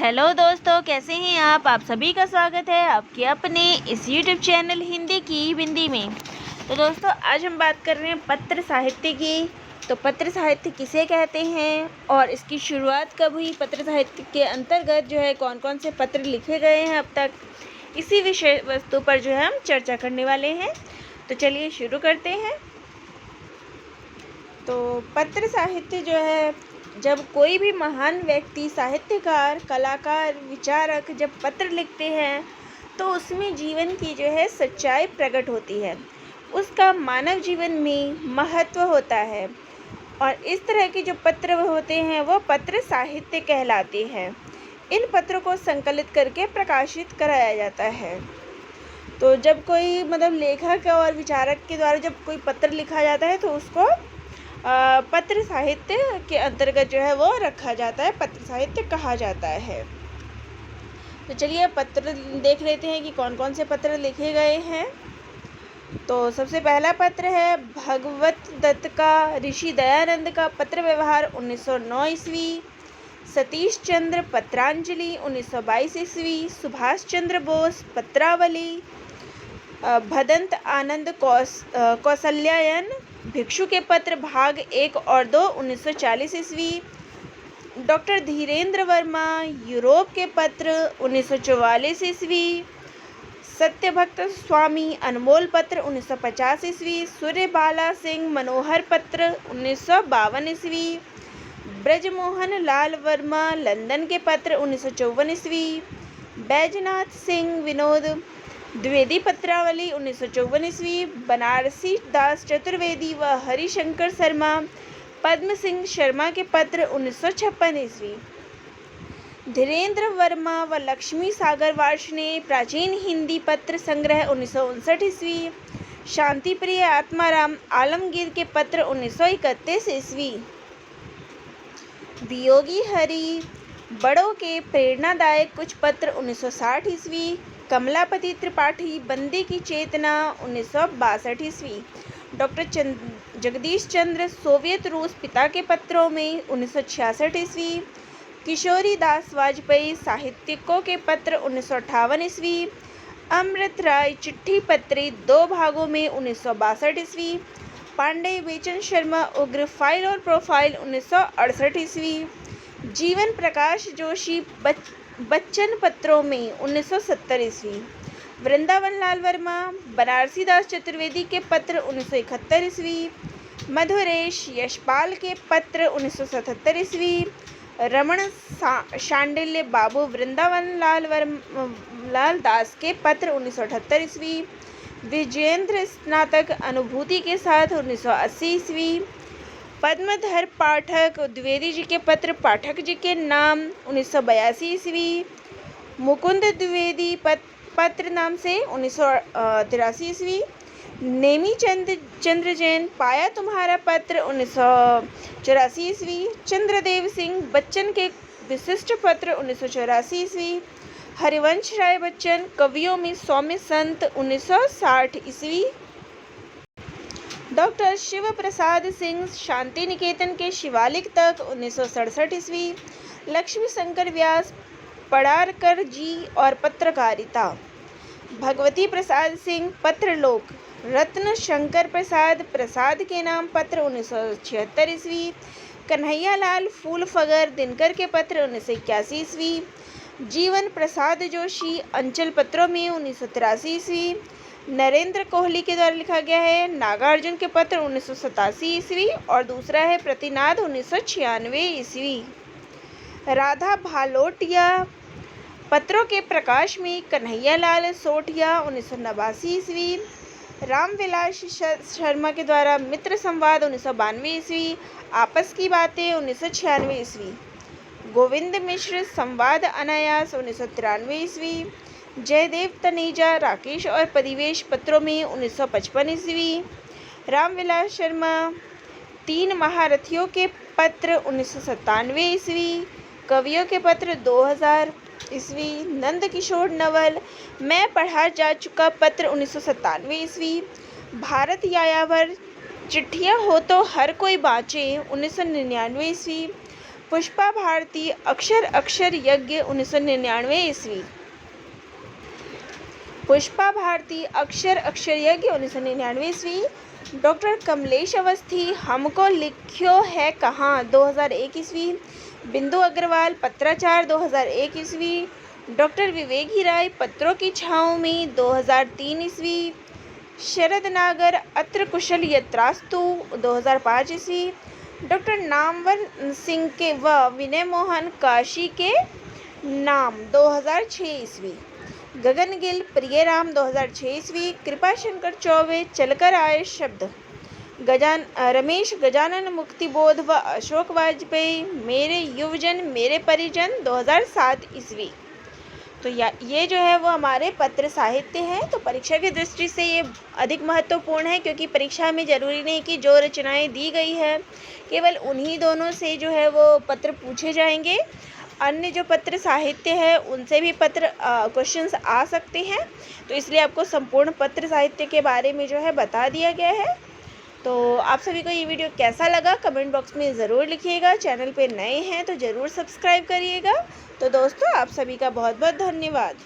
Hello दोस्तों, कैसे हैं आप सभी का स्वागत है आपके अपने इस यूट्यूब चैनल हिंदी की बिंदी में। तो दोस्तों, आज हम बात कर रहे हैं पत्र साहित्य की। तो पत्र साहित्य किसे कहते हैं और इसकी शुरुआत कब हुई, पत्र साहित्य के अंतर्गत जो है कौन कौन से पत्र लिखे गए हैं अब तक, इसी विषय वस्तु पर जो है हम चर्चा करने वाले हैं। तो चलिए शुरू करते हैं। तो पत्र साहित्य जो है, जब कोई भी महान व्यक्ति, साहित्यकार, कलाकार, विचारक जब पत्र लिखते हैं तो उसमें जीवन की जो है सच्चाई प्रकट होती है, उसका मानव जीवन में महत्व होता है। और इस तरह के जो पत्र होते हैं वो पत्र साहित्य कहलाते हैं। इन पत्रों को संकलित करके प्रकाशित कराया जाता है। तो जब कोई लेखक और विचारक के द्वारा जब कोई पत्र लिखा जाता है तो उसको पत्र साहित्य के अंतर्गत जो है वो रखा जाता है, पत्र साहित्य कहा जाता है। तो चलिए पत्र देख लेते हैं कि कौन कौन से पत्र लिखे गए हैं। तो सबसे पहला पत्र है भगवत दत्त का ऋषि दयानंद का पत्र व्यवहार 1909 ईस्वी, सतीश चंद्र पत्रांजलि 1922 ईस्वी, सुभाष चंद्र बोस पत्रावली, भदंत आनंद कौशल्यायन भिक्षु के पत्र भाग 1 और 2 1940 ईस्वी, डॉक्टर धीरेन्द्र वर्मा यूरोप के पत्र 1944 ईस्वी, सत्यभक्त स्वामी अनमोल पत्र 1950 ईस्वी, सूर्यबाला सिंह मनोहर पत्र 1952 ईस्वी, ब्रजमोहन लाल वर्मा लंदन के पत्र 1954 ईस्वी, बैजनाथ सिंह विनोद द्विवेदी पत्रावली 1954 ईस्वी, बनारसी दास चतुर्वेदी व हरिशंकर शर्मा पद्म सिंह शर्मा के पत्र 1956 ईस्वी, धीरेन्द्र वर्मा व लक्ष्मी सागर वार्ष्णे प्राचीन हिंदी पत्र संग्रह 1959 ईस्वी, शांति प्रिय आत्माराम आलमगीर के पत्र 1931 ईस्वी, वियोगी हरि बड़ों के प्रेरणादायक कुछ पत्र 1960 ईस्वी, कमलापति त्रिपाठी बंदी की चेतना 1962 ईस्वी, डॉक्टर जगदीश चंद्र सोवियत रूस पिता के पत्रों में 1966 ईस्वी, किशोरी दास वाजपेयी साहित्यिकों के पत्र 1958 ईस्वी, अमृत राय चिट्ठी पत्री 2 भागों में 1962 ईस्वी, पांडे बेचन शर्मा उग्र फाइल और प्रोफाइल 1968 ईस्वी, जीवन प्रकाश जोशी बच्चन पत्रों में 1970 ईस्वी, वृंदावन लाल वर्मा बनारसी दास चतुर्वेदी के पत्र 1971 ईस्वी, मधुरेश यशपाल के पत्र 1977 ईस्वी, रमण शांडिल्य बाबू वृंदावन लाल दास के पत्र 1978 ईस्वी, विजेंद्र स्नातक अनुभूति के साथ 1980 ईस्वी, पद्मधर पाठक द्विवेदी जी के पत्र पाठक जी के नाम 1982 ईस्वी, मुकुंद द्विवेदी पत्र नाम से 1983 ईस्वी, नेमी चंद्र जैन पाया तुम्हारा पत्र 1984 ईस्वी, चंद्रदेव सिंह बच्चन के विशिष्ट पत्र 1984 ईस्वी, हरिवंश राय बच्चन कवियों में सौम्य संत 1960 ईस्वी, डॉक्टर शिव प्रसाद सिंह शांति निकेतन के शिवालिक तक 1967 ईस्वी, लक्ष्मी शंकर व्यास पड़ारकर जी और पत्रकारिता, भगवती प्रसाद सिंह पत्रलोक, रत्न शंकर प्रसाद के नाम पत्र 1976 ईस्वी, कन्हैया लाल फूल फगर दिनकर के पत्र 1981 ईस्वी, जीवन प्रसाद जोशी अंचल पत्रों में 1983 ईस्वी, नरेंद्र कोहली के द्वारा लिखा गया है नागार्जुन के पत्र 1987 ईस्वी और दूसरा है प्रतिनाद 1996 ईस्वी, राधा भालोटिया पत्रों के प्रकाश में कन्हैया लाल सोटिया 1989 ईस्वी, रामविलास शर्मा के द्वारा मित्र संवाद 1992 ईस्वी, आपस की बातें 1996 ईस्वी, गोविंद मिश्र संवाद अनायास 1993 ईस्वी, जयदेव तनेजा राकेश और परिवेश पत्रों में 1955 ईस्वी, रामविलास शर्मा 3 महारथियों के पत्र 1997 ईस्वी, कवियों के पत्र 2000 ईस्वी, नंद किशोर नवल मैं पढ़ा जा चुका पत्र 1997 ईस्वी, भारत यायावर चिट्ठियाँ हो तो हर कोई बाँचे 1999 ईस्वी, पुष्पा भारती अक्षर अक्षर यज्ञ 1999 ईस्वी। पुष्पा भारती अक्षर अक्षर यज्ञ 1999 ईस्वी। डॉक्टर कमलेश अवस्थी हमको लिखो है कहाँ 2001 ईस्वी। बिंदु अग्रवाल पत्राचार 2001 ईस्वी। डॉक्टर विवेकी राय पत्रों की छाँव में 2003 ईस्वी। शरद नागर अत्र कुशल यत्रास्तु 2005 ईस्वी। डॉक्टर नामवर सिंह के व विनय मोहन काशी के नाम 2006 ईस्वी। गगन गिल प्रियराम 2006 ईस्वी। कृपाशंकर चौबे चलकर आए शब्द। रमेश गजानन मुक्तिबोध व अशोक वाजपेयी मेरे युवजन मेरे परिजन 2007 ईस्वी। तो ये जो है वो हमारे पत्र साहित्य है। तो परीक्षा की दृष्टि से ये अधिक महत्वपूर्ण है, क्योंकि परीक्षा में ज़रूरी नहीं कि जो रचनाएं दी गई है केवल उन्हीं दोनों से जो है वो पत्र पूछे जाएंगे। अन्य जो पत्र साहित्य है उनसे भी पत्र क्वेश्चंस आ सकते हैं। तो इसलिए आपको संपूर्ण पत्र साहित्य के बारे में जो है बता दिया गया है। तो आप सभी को ये वीडियो कैसा लगा कमेंट बॉक्स में ज़रूर लिखिएगा। चैनल पे नए हैं तो ज़रूर सब्सक्राइब करिएगा। तो दोस्तों आप सभी का बहुत बहुत धन्यवाद।